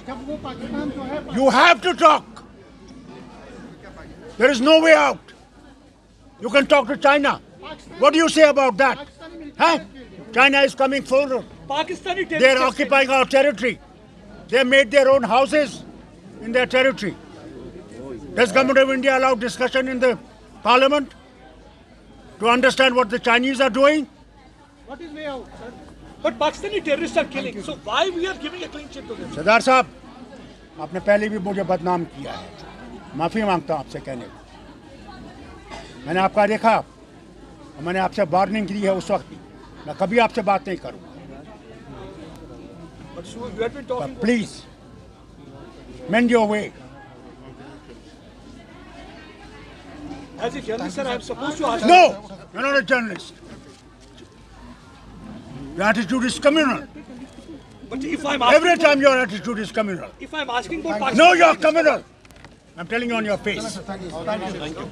You have to talk. There is no way out. You can talk to China. What do you say about that? Huh? China is coming forward. Pakistani They are terrorists occupying our territory. They made their own houses in their territory. Does Government of India allow discussion in the Parliament to understand what the Chinese are doing? What is way out, sir? But Pakistani terrorists are killing. So why we are giving a clean chit to them? सरदार साहब, आपने पहले भी मुझे बदनाम किया है. माफी मांगता हूं आपसे कहने को. मैंने आपका देखा और मैंने आपसे वार्निंग दी है उस वक्त भी. मैं कभी आपसे बात नहीं करूंगा. But so you have been talking. Please, mend your way. As a journalist, sir, I am supposed to ask. No, you're not a journalist. Your attitude is communal. But if I'm asking, Every time your attitude is communal. if I'm asking for Pakistan, No, you're communal. I'm telling you on your face.